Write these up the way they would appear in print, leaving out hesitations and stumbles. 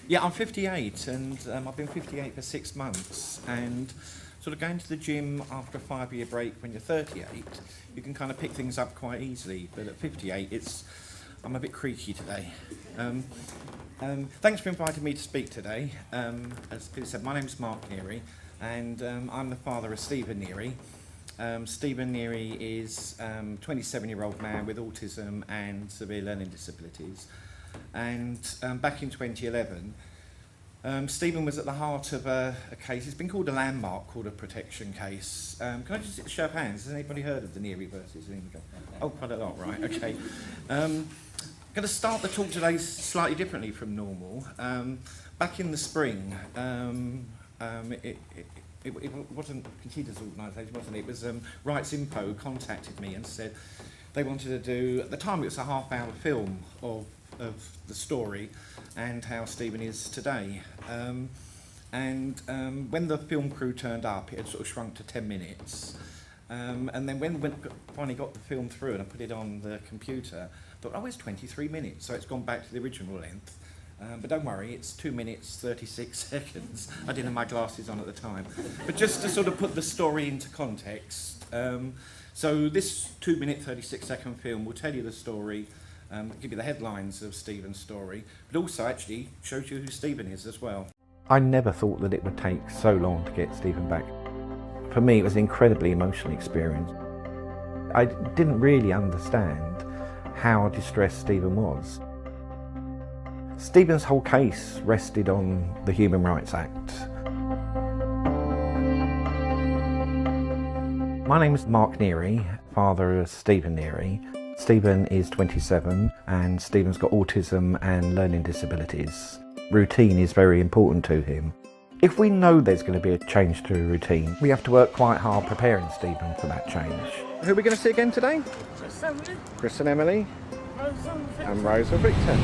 Yeah, I'm 58, and I've been 58 for 6 months, and sort of going to the gym after a 5-year break when you're 38, you can kind of pick things up quite easily, but at 58, I'm a bit creaky today. Thanks for inviting me to speak today. As Peter said, my name's Mark Neary, and I'm the father of Stephen Neary. Stephen Neary is a 27-year-old man with autism and severe learning disabilities. And back in 2011, Stephen was at the heart of a case. It's been called a landmark, called a protection case. Can I just show of hands? Has anybody heard of the Neary versus? Oh, quite a lot, right, okay. I'm going to start the talk today slightly differently from normal. Back in the spring, it wasn't Conchida's organisation, wasn't it? It was Rights Info contacted me and said they wanted to do, at the time it was a half-hour film of the story and how Stephen is today. When the film crew turned up, it had sort of shrunk to 10 minutes. And then when finally got the film through and I put it on the computer, I thought, oh, it's 23 minutes, so it's gone back to the original length. But don't worry, it's 2 minutes, 36 seconds. I didn't have my glasses on at the time. But just to sort of put the story into context, so this 2-minute, 36-second film will tell you the story, give you the headlines of Stephen's story, but also actually shows you who Stephen is as well. I never thought that it would take so long to get Stephen back. For me, it was an incredibly emotional experience. I didn't really understand how distressed Stephen was. Stephen's whole case rested on the Human Rights Act. My name is Mark Neary, father of Stephen Neary. Stephen is 27 and Stephen's got autism and learning disabilities. Routine is very important to him. If we know there's going to be a change to a routine, we have to work quite hard preparing Stephen for that change. Who are we going to see again today? Chris and Emily. And Rose and Victor.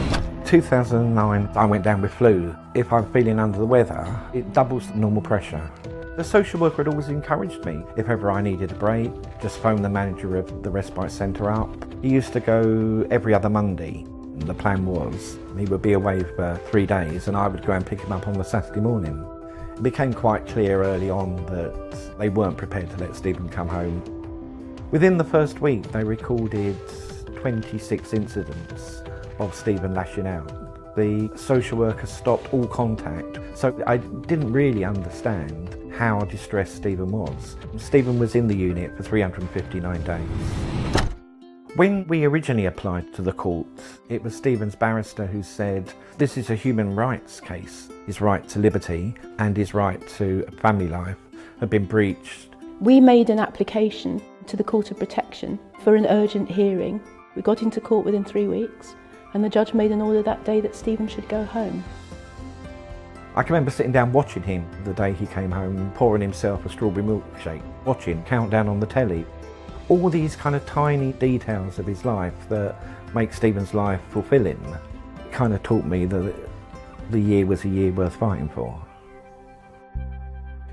2009, I went down with flu. If I'm feeling under the weather, it doubles the normal pressure. The social worker had always encouraged me. If ever I needed a break, just phone the manager of the respite centre up. He used to go every other Monday. The plan was he would be away for 3 days and I would go and pick him up on the Saturday morning. It became quite clear early on that they weren't prepared to let Stephen come home. Within the first week, they recorded 26 incidents of Stephen lashing out. The social worker stopped all contact, so I didn't really understand how distressed Stephen was. Stephen was in the unit for 359 days. When we originally applied to the court, it was Stephen's barrister who said, this is a human rights case. His right to liberty and his right to a family life have been breached. We made an application to the Court of Protection for an urgent hearing. We got into court within 3 weeks and the judge made an order that day that Stephen should go home. I can remember sitting down watching him the day he came home, pouring himself a strawberry milkshake, watching Countdown on the telly. All these kind of tiny details of his life that make Stephen's life fulfilling kind of taught me that the year was a year worth fighting for.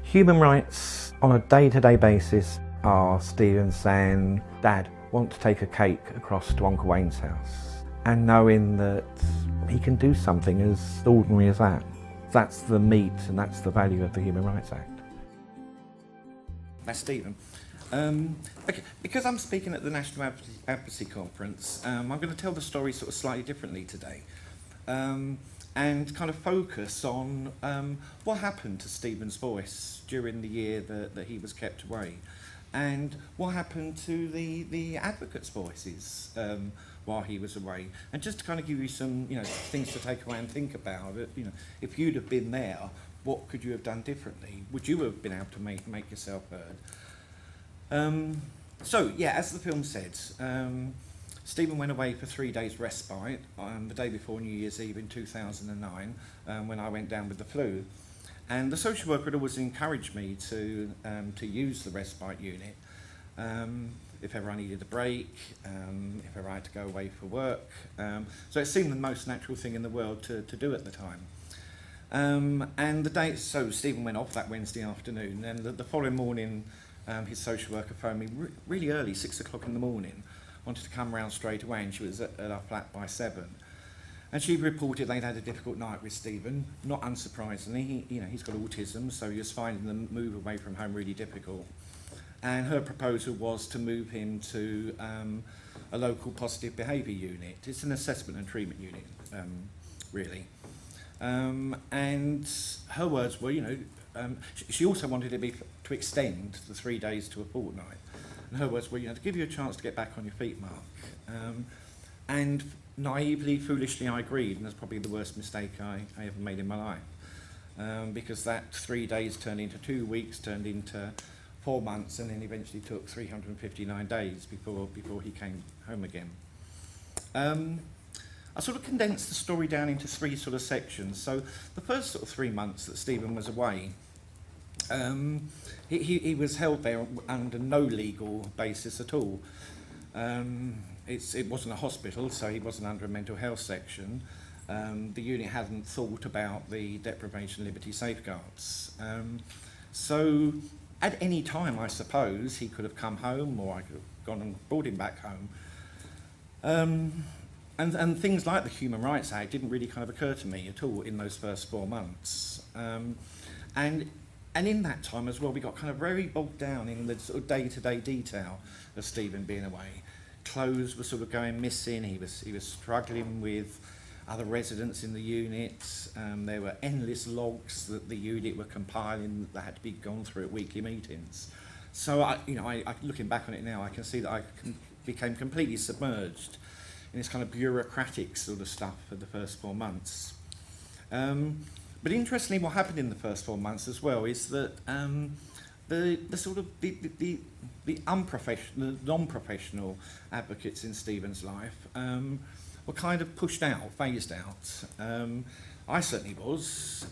Human rights on a day-to-day basis are Stephen saying, Dad, want to take a cake across to Uncle Wayne's house, and knowing that he can do something as ordinary as that. That's the meat and that's the value of the Human Rights Act. That's Stephen. Okay, because I'm speaking at the National Advocacy Conference, I'm going to tell the story sort of slightly differently today, and kind of focus on what happened to Stephen's voice during the year that he was kept away, and what happened to the advocates' voices while he was away, and just to kind of give you some things to take away and think about it. If you'd have been there, what could you have done differently? Would you have been able to make yourself heard? So yeah, as the film said, Stephen went away for 3 days respite the day before New Year's Eve in 2009 when I went down with the flu. And the social worker had always encouraged me to use the respite unit if ever I needed a break, if ever I had to go away for work. So it seemed the most natural thing in the world to do at the time. And the day, so Stephen went off that Wednesday afternoon, and the following morning his social worker phoned me really early, 6 o'clock in the morning, wanted to come round straight away, and she was at our flat by 7. And she reported they'd had a difficult night with Stephen. Not unsurprisingly, he's got autism, so he was finding the move away from home really difficult. And her proposal was to move him to a local positive behaviour unit. It's an assessment and treatment unit, really. And her words were, she also wanted to extend the 3 days to a fortnight. And her words were, to give you a chance to get back on your feet, Mark. And naively, foolishly, I agreed, and that's probably the worst mistake I ever made in my life. Because that 3 days turned into 2 weeks, turned into 4 months, and then eventually took 359 days before he came home again. I sort of condensed the story down into 3 sort of sections. So the first sort of 3 months that Stephen was away, he was held there under no legal basis at all. It wasn't a hospital, so he wasn't under a mental health section. The unit hadn't thought about the deprivation of liberty safeguards. So at any time, I suppose, he could have come home, or I could have gone and brought him back home. And things like the Human Rights Act didn't really kind of occur to me at all in those first 4 months. And in that time as well, we got kind of very bogged down in the sort of day-to-day detail of Stephen being away. Clothes were sort of going missing. He was struggling with other residents in the unit. There were endless logs that the unit were compiling that had to be gone through at weekly meetings. So I looking back on it now, I can see that I became completely submerged in this kind of bureaucratic sort of stuff for the first 4 months. But interestingly, what happened in the first 4 months as well is that the non-professional advocates in Stephen's life were kind of pushed out, phased out. I certainly was.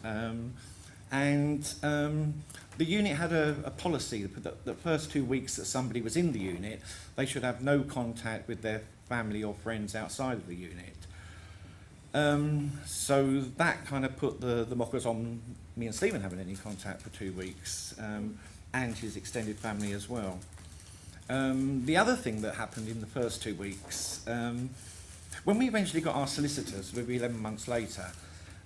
And the unit had a policy that the first 2 weeks that somebody was in the unit, they should have no contact with their family or friends outside of the unit. So that kind of put the mockers on me and Stephen having any contact for 2 weeks, and his extended family as well. The other thing that happened in the first 2 weeks, when we eventually got our solicitors, maybe 11 months later,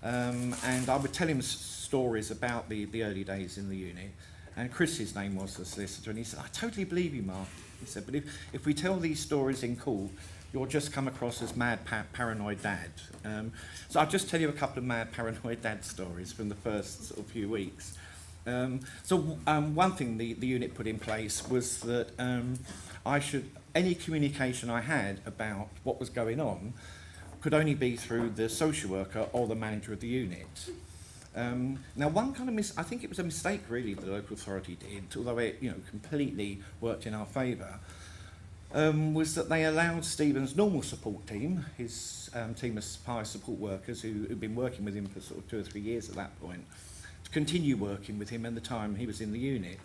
and I would tell him stories about the early days in the unit, and Chris, his name was the solicitor, and he said, "I totally believe you, Mark." He said, "But if we tell these stories in court, you'll just come across as mad paranoid dad." So I'll just tell you a couple of mad paranoid dad stories from the first sort of few weeks. One thing the unit put in place was that any communication I had about what was going on could only be through the social worker or the manager of the unit. Now, one kind of I think it was a mistake really that the local authority did, although it completely worked in our favour, was that they allowed Stephen's normal support team, his team of fire support workers who'd been working with him for sort of 2 or 3 years at that point, to continue working with him in the time he was in the unit.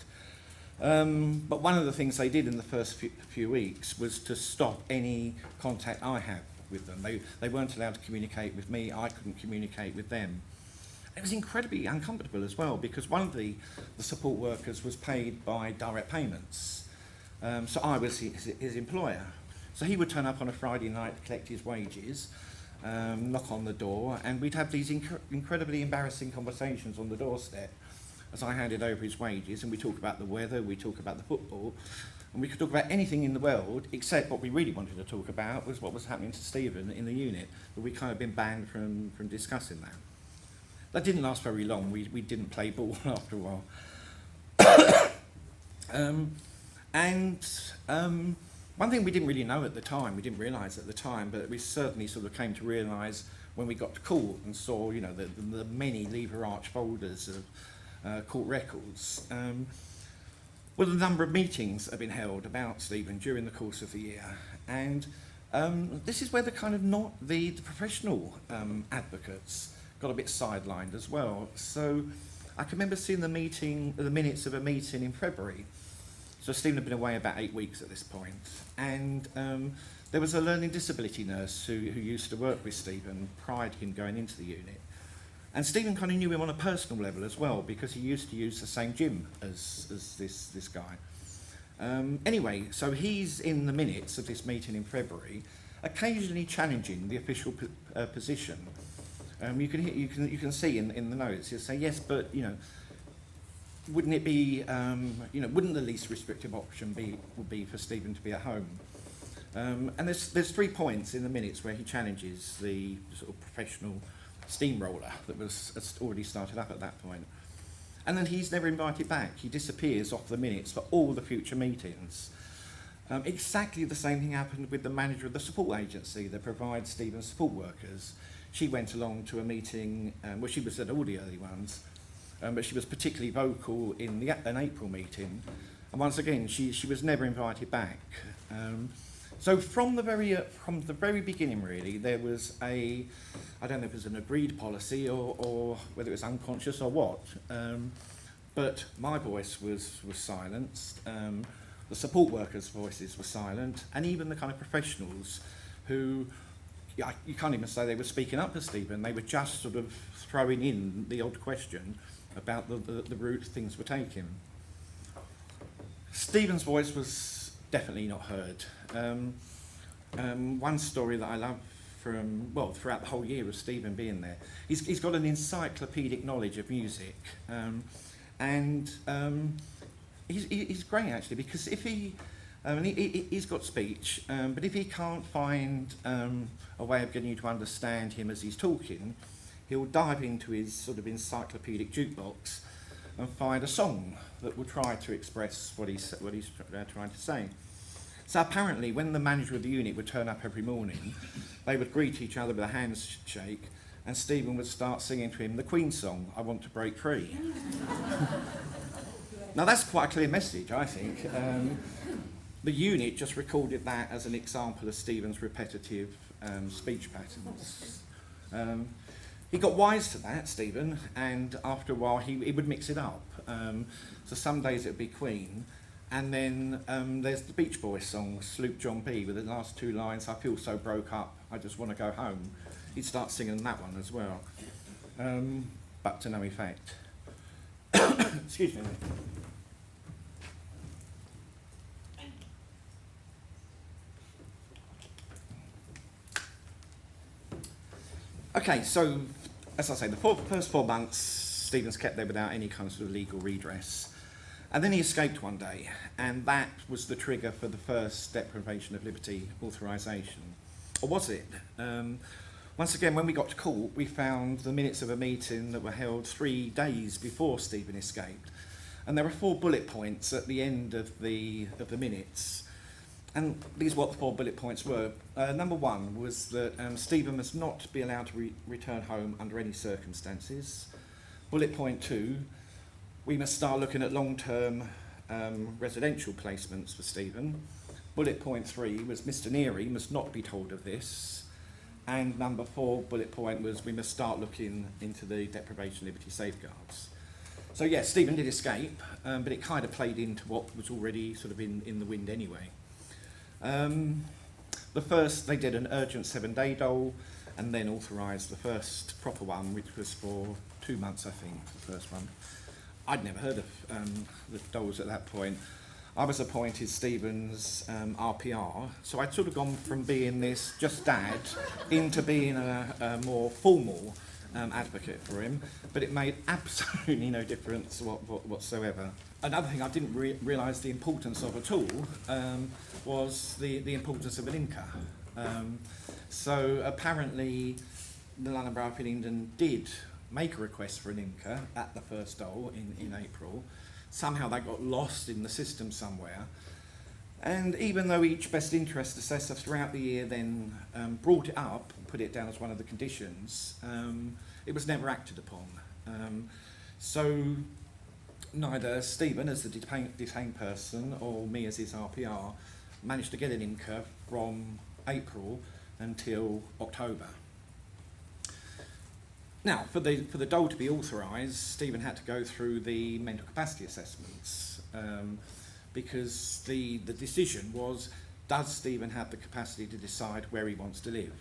But one of the things they did in the first few weeks was to stop any contact I had with them. They weren't allowed to communicate with me, I couldn't communicate with them. It was incredibly uncomfortable as well, because one of the support workers was paid by direct payments. So I was his employer. So he would turn up on a Friday night to collect his wages, knock on the door, and we'd have these incredibly embarrassing conversations on the doorstep as I handed over his wages, and we talk about the weather, we talk about the football, and we could talk about anything in the world, except what we really wanted to talk about was what was happening to Stephen in the unit, but we'd kind of been banned from discussing that. That didn't last very long. We didn't play ball after a while. One thing we didn't really know at the time, we didn't realise at the time, but we certainly sort of came to realise when we got to court and saw, the many lever arch folders of court records, were the number of meetings that have been held about Stephen during the course of the year. And this is where the kind of the professional advocates got a bit sidelined as well. So I can remember seeing the minutes of a meeting in February. So Stephen had been away about 8 weeks at this point, and there was a learning disability nurse who used to work with Stephen prior to him going into the unit. And Stephen kind of knew him on a personal level as well, because he used to use the same gym as this guy. Anyway, so he's in the minutes of this meeting in February, occasionally challenging the official position. You can see in the notes. He'll say, yes, but wouldn't it be wouldn't the least restrictive option would be for Stephen to be at home? And there's 3 points in the minutes where he challenges the sort of professional steamroller that has already started up at that point. And then he's never invited back. He disappears off the minutes for all the future meetings. Exactly the same thing happened with the manager of the support agency that provides Stephen's support workers. She went along to a meeting, she was at all the early ones, but she was particularly vocal in an April meeting. And once again, she was never invited back. So from the very beginning, really, there was I don't know if it was an agreed policy or whether it was unconscious or what, but my voice was silenced, the support workers' voices were silent, and even the kind of professionals who, you can't even say they were speaking up for Stephen, they were just sort of throwing in the odd question about the route things were taking. Stephen's voice was definitely not heard. One story that I love throughout the whole year of Stephen being there, he's got an encyclopedic knowledge of music, and he's great actually, because if he's got speech, but if he can't find a way of getting you to understand him as he's talking, he'll dive into his sort of encyclopedic jukebox and find a song that will try to express what he's trying to say. So apparently, when the manager of the unit would turn up every morning, they would greet each other with a handshake, and Stephen would start singing to him the Queen song, "I Want to Break Free." Now that's quite a clear message, I think. The unit just recorded that as an example of Stephen's repetitive speech patterns. He got wise to that, Stephen, and after a while he would mix it up. So some days it would be Queen, and then there's the Beach Boys song, Sloop John B, with the last 2 lines, "I feel so broke up, I just want to go home." He'd start singing that one as well, but to no effect. Excuse me. Okay, so as I say, the first 4 months, Stephen's kept there without any kind of sort of legal redress. And then he escaped one day, and that was the trigger for the first deprivation of liberty authorisation. Or was it? Once again, when we got to court, we found the minutes of a meeting that were held 3 days before Stephen escaped. And there were 4 bullet points at the end of the minutes. And these are what the 4 bullet points were. Number 1 was that Stephen must not be allowed to return home under any circumstances. Bullet point 2, we must start looking at long-term residential placements for Stephen. Bullet point 3 was Mr. Neary must not be told of this. And number 4 bullet point was we must start looking into the deprivation of liberty safeguards. So yes, Stephen did escape, but it kind of played into what was already sort of in the wind anyway. The first, they did an urgent 7-day dole, and then authorised the first proper one, which was for 2 months, I think, the first one. I'd never heard of the doles at that point. I was appointed Stephen's RPR, so I'd sort of gone from being this just dad into being a more formal advocate for him, but it made absolutely no difference whatsoever. Another thing I didn't realise the importance of at all was the importance of an IMCA. So apparently the London Borough of Hillingdon did make a request for an IMCA at the first dole in April. Somehow they got lost in the system somewhere. And even though each best interest assessor throughout the year then brought it up, put it down as one of the conditions, it was never acted upon. So neither Stephen as the detained person or me as his RPR managed to get an IMCA from April until October. Now, for the dole to be authorised, Stephen had to go through the mental capacity assessments because the decision was, does Stephen have the capacity to decide where he wants to live?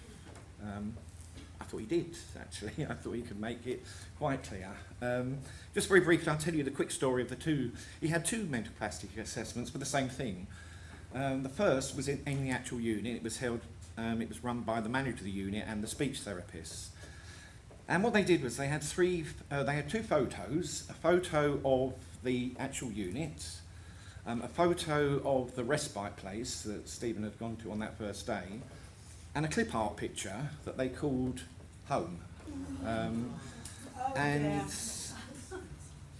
I thought he did, actually. I thought he could make it quite clear. Just very briefly, I'll tell you the quick story of the 2. He had 2 mental capacity assessments for the same thing. The first was in the actual unit. It was held It was run by the manager of the unit and the speech therapist. And what they did was they had two photos, a photo of the actual unit, a photo of the respite place that Stephen had gone to on that first day, and a clip art picture that they called Home. And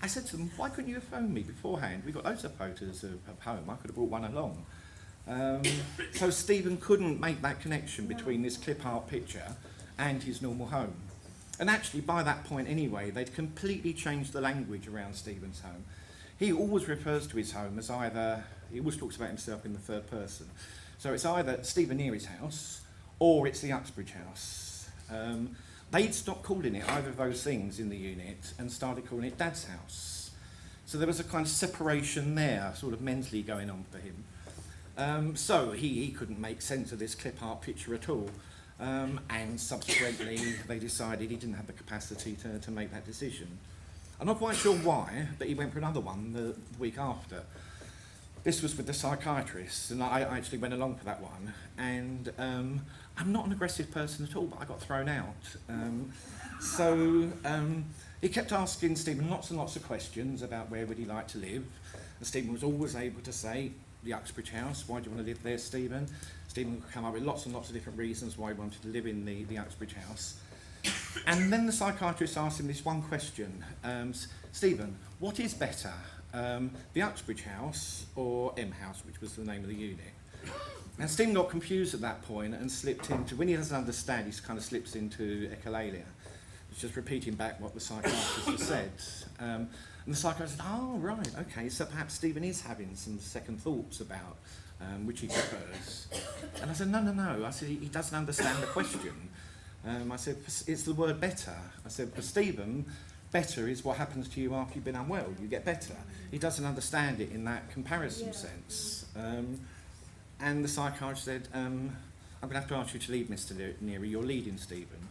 I said to them, why couldn't you have phoned me beforehand? We've got loads of photos of Home. I could have brought one along. So Stephen couldn't make that connection between this clip art picture and his normal home. And actually, by that point anyway, they'd completely changed the language around Stephen's home. He always refers to his home as either, he always talks about himself in the third person. So it's either Stephen Neary's house or it's the Uxbridge house. They'd stopped calling it either of those things in the unit and started calling it Dad's house. So there was a kind of separation there, sort of mentally going on for him. So he couldn't make sense of this clip art picture at all. And subsequently they decided he didn't have the capacity to make that decision. I'm not quite sure why, but he went for another one the week after. This was with the psychiatrist, and I actually went along for that one. And I'm not an aggressive person at all, but I got thrown out. So he kept asking Stephen lots and lots of questions about where would he like to live. And Stephen was always able to say, the Uxbridge house. Why do you want to live there, Stephen? Stephen could come up with lots and lots of different reasons why he wanted to live in the Uxbridge house. And then the psychiatrist asked him this one question. Stephen, what is better, the Uxbridge house or M house, which was the name of the unit? And Stephen got confused at that point and slipped into, when he doesn't understand, he kind of slips into echolalia. He's just repeating back what the psychiatrist has said. And the psychiatrist said, oh, right, okay, so perhaps Stephen is having some second thoughts about which he prefers. And I said, no. I said, he doesn't understand the question. I said, it's the word better. I said, for Stephen, better is what happens to you after you've been unwell. You get better. He doesn't understand it in that comparison sense. And the psychiatrist said, I'm going to have to ask you to leave, Mr. Neary. You're leading Stephen.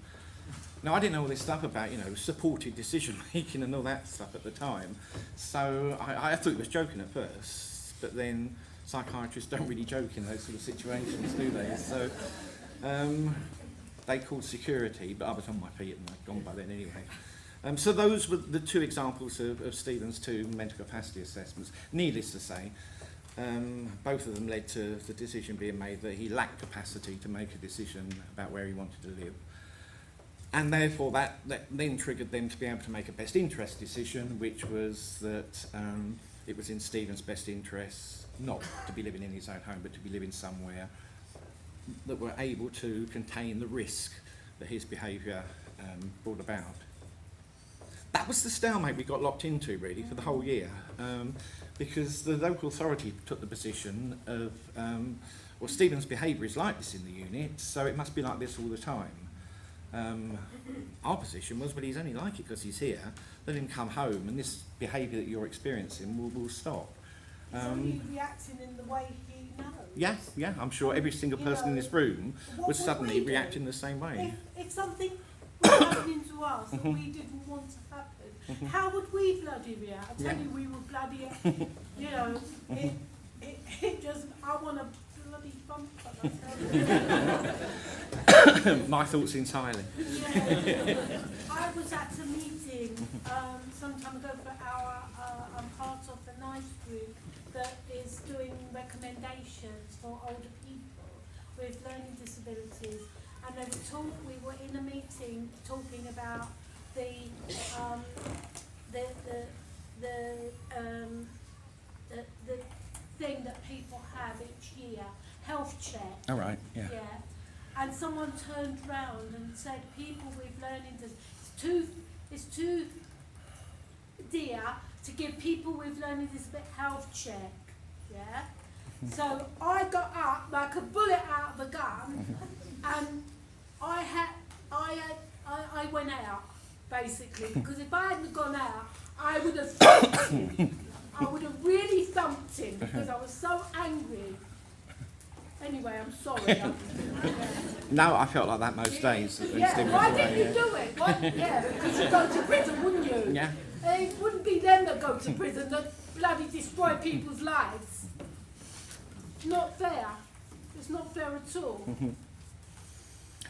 Now, I didn't know all this stuff about, supported decision-making and all that stuff at the time. So I thought he was joking at first, but then psychiatrists don't really joke in those sort of situations, do they? So they called security, but I was on my feet and I'd gone by then anyway. So those were the two examples of Stephen's two mental capacity assessments. Needless to say, both of them led to the decision being made that he lacked capacity to make a decision about where he wanted to live. And therefore that then triggered them to be able to make a best interest decision, which was that it was in Stephen's best interests not to be living in his own home, but to be living somewhere that were able to contain the risk that his behaviour brought about. That was the stalemate we got locked into, really, for the whole year, because the local authority took the position of, well, Stephen's behaviour is like this in the unit, so it must be like this all the time. Our position was, well, he's only like it because he's here. Let him come home, and this behaviour that you're experiencing will stop. He's only reacting in the way he knows. Yeah. I'm sure every single person in this room was suddenly reacting the same way. If something was happening to us that we didn't want to happen, how would we bloody react? I tell you, we would bloody, it just, I want to bloody bump it. My thoughts entirely. Yeah. I was at a meeting some time ago for I'm part of the NICE group that is doing recommendations for older people with learning disabilities, and we were in a meeting talking about the thing that people have each year, health check. All right, yeah. And someone turned round and said, people with learning disabilities, it's too dear to give people with learning disabilities health check, yeah? So I got up like a bullet out of a gun, and I went out, basically, because if I hadn't gone out, I would have thumped him. I would have really thumped him because I was so angry. Anyway, I'm sorry. No, I felt like that most days. Why didn't you do it? Because you'd go to prison, wouldn't you? Yeah. It wouldn't be them that go to prison that bloody destroy people's lives. Not fair. It's not fair at all.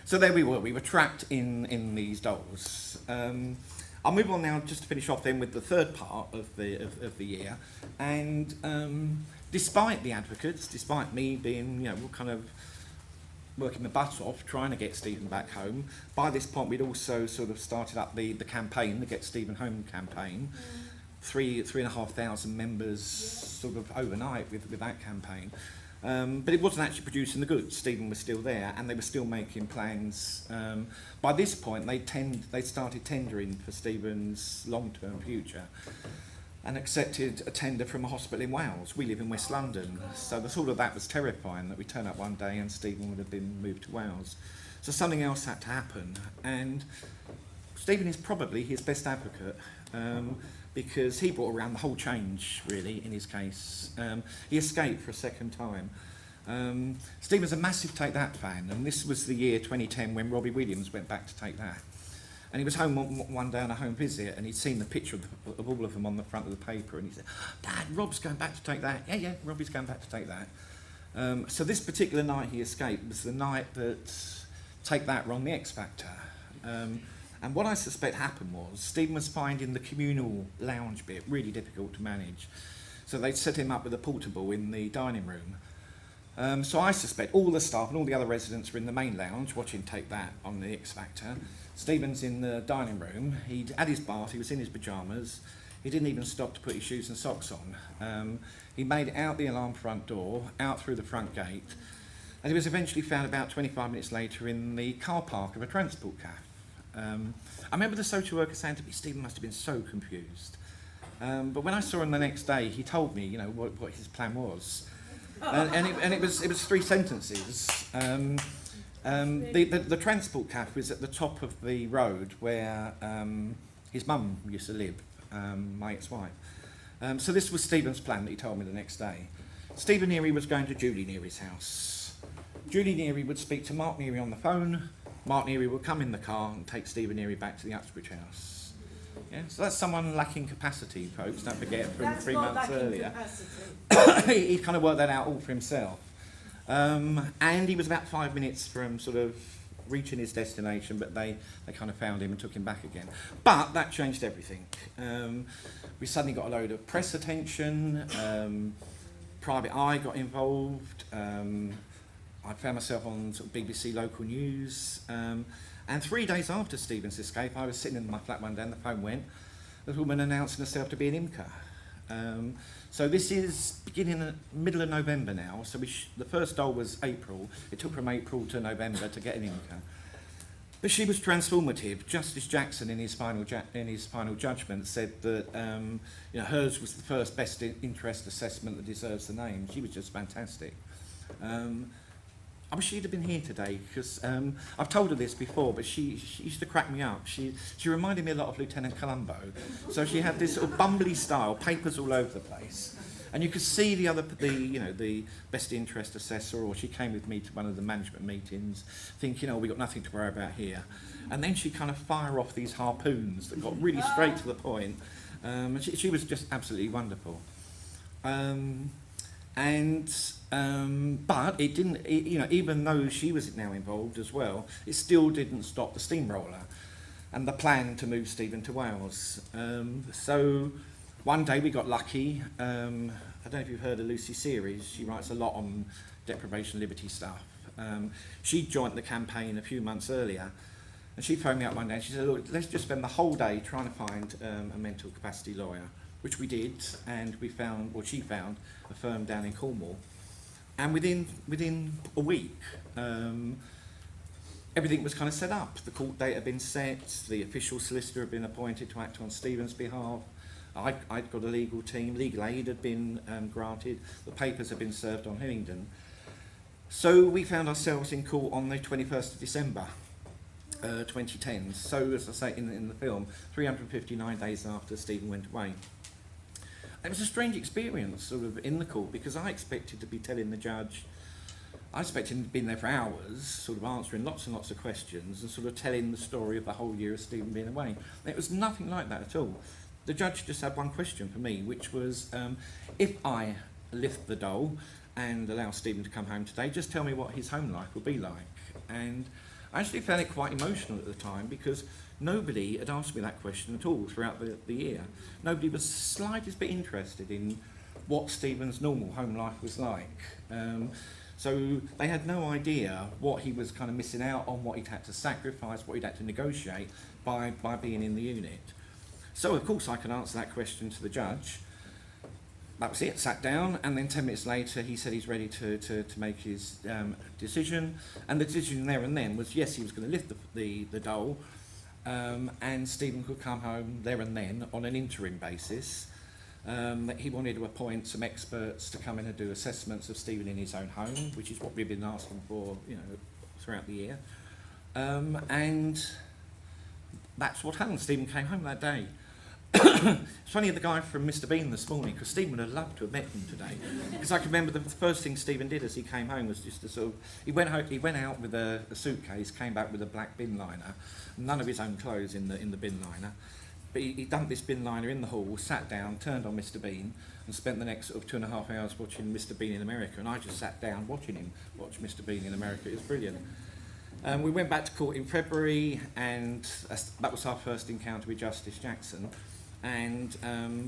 So there we were trapped in these dolls. I'll move on now just to finish off then with the third part of the year. And despite the advocates, despite me being, you know, kind of working the butt off trying to get Stephen back home, by this point we'd also sort of started up the campaign, the Get Stephen Home campaign. 3,500 members sort of overnight with that campaign. But it wasn't actually producing the goods. Stephen was still there, and they were still making plans. By this point, they started tendering for Stephen's long-term future, and accepted a tender from a hospital in Wales. We live in West London, so the thought of that was terrifying. That we turn up one day and Stephen would have been moved to Wales. So something else had to happen, and Stephen is probably his best advocate. Because he brought around the whole change, really, in his case. He escaped for a second time. Stephen's a massive Take That fan, and this was the year 2010 when Robbie Williams went back to Take That. And he was home one day on a home visit, and he'd seen the picture of all of them on the front of the paper, and he said, "Dad, Rob's going back to Take That." Yeah, Robbie's going back to Take That. So this particular night he escaped was the night that Take That were on the X Factor. And what I suspect happened was Stephen was finding the communal lounge bit really difficult to manage. So they'd set him up with a portable in the dining room. So I suspect all the staff and all the other residents were in the main lounge watching Take That on the X Factor. Stephen's in the dining room. He'd had his bath, he was in his pyjamas. He didn't even stop to put his shoes and socks on. He made it out the alarm front door, out through the front gate, and he was eventually found about 25 minutes later in the car park of a transport cafe. I remember the social worker saying to me, "Stephen must have been so confused." But when I saw him the next day, he told me, you know, what his plan was, and it was 3 sentences. The transport cafe was at the top of the road where his mum used to live, my ex-wife. So this was Stephen's plan that he told me the next day. Stephen Neary was going to Julie Neary's house. Julie Neary would speak to Mark Neary on the phone. Mark Neary would come in the car and take Stephen Neary back to the Uxbridge house. Yeah, so that's someone lacking capacity, folks. Don't forget, from 3 months earlier, he kind of worked that out all for himself. And he was about 5 minutes from sort of reaching his destination, but they kind of found him and took him back again. But that changed everything. We suddenly got a load of press attention. Private Eye got involved. I found myself on sort of BBC local news, and 3 days after Stephen's escape, I was sitting in my flat one day and the phone went. There's a woman announcing herself to be an IMCA. So this is beginning middle of November now. So the first doll was April. It took from April to November to get an IMCA. But she was transformative. Justice Jackson, in his final judgment, said that you know, hers was the first best interest assessment that deserves the name. She was just fantastic. I wish she'd have been here today, because I've told her this before, but she used to crack me up. She reminded me a lot of Lieutenant Colombo. So she had this sort of bumbly style, papers all over the place, and you could see the best interest assessor, or she came with me to one of the management meetings, thinking, "Oh, we got nothing to worry about here," and then she'd kind of fire off these harpoons that got really straight to the point. And she was just absolutely wonderful. But it didn't, even though she was now involved as well, it still didn't stop the steamroller and the plan to move Stephen to Wales. So one day we got lucky. I don't know if you've heard of Lucy series. She writes a lot on deprivation liberty stuff. She joined the campaign a few months earlier, and she phoned me up one day and she said, "Look, let's just spend the whole day trying to find a mental capacity lawyer," which we did, and she found a firm down in Cornwall. And within a week, everything was kind of set up. The court date had been set, the official solicitor had been appointed to act on Stephen's behalf. I'd got a legal team, legal aid had been granted, the papers had been served on Hillingdon. So we found ourselves in court on the 21st of December, 2010. So, as I say in the film, 359 days after Stephen went away. It was a strange experience, sort of, in the court, because I expected to be telling the judge, I expected him to be in there for hours, sort of answering lots and lots of questions and sort of telling the story of the whole year of Stephen being away. And it was nothing like that at all. The judge just had one question for me, which was, if I lift the doll and allow Stephen to come home today, just tell me what his home life will be like. And I actually found it quite emotional at the time because nobody had asked me that question at all throughout the year. Nobody was slightest bit interested in what Stephen's normal home life was like. So they had no idea what he was kind of missing out on, what he'd had to sacrifice, what he'd had to negotiate by being in the unit. So of course I could answer that question to the judge. That was it, sat down, and then 10 minutes later he said he's ready to make his decision. And the decision there and then was yes, he was going to lift the dole, and Stephen could come home there and then on an interim basis. That he wanted to appoint some experts to come in and do assessments of Stephen in his own home, which is what we've been asking for, you know, throughout the year. And that's what happened. Stephen came home that day. It's funny, the guy from Mr. Bean this morning, because Stephen would have loved to have met him today. Because I can remember the first thing Stephen did as he came home was just to sort of, he went out with a suitcase, came back with a black bin liner, none of his own clothes in the bin liner. But he dumped this bin liner in the hall, sat down, turned on Mr. Bean, and spent the next sort of 2.5 hours watching Mr. Bean in America. And I just sat down watching him watch Mr. Bean in America. It was brilliant. We went back to court in February, and that was our first encounter with Justice Jackson. And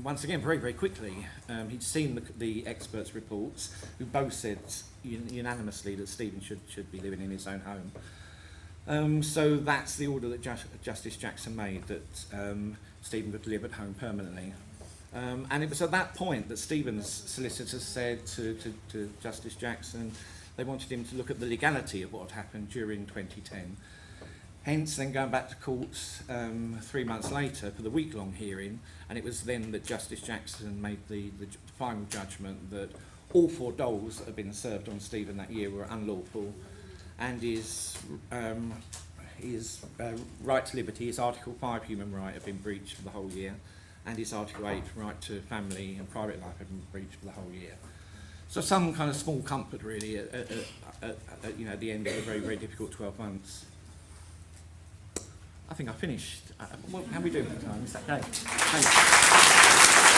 once again, very, very quickly, he'd seen the experts' reports, who both said unanimously that Stephen should be living in his own home. So that's the order that Justice Jackson made, that Stephen could live at home permanently. And it was at that point that Stephen's solicitors said to Justice Jackson they wanted him to look at the legality of what had happened during 2010. Hence, then going back to courts 3 months later for the week-long hearing, and it was then that Justice Jackson made the final judgment that all 4 doles that had been served on Stephen that year were unlawful, and his right to liberty, his Article 5 human right, had been breached for the whole year, and his Article 8 right to family and private life had been breached for the whole year. So some kind of small comfort, really, at the end of a very, very difficult 12 months. I think I finished. How are we doing for time? Is that okay? Thanks.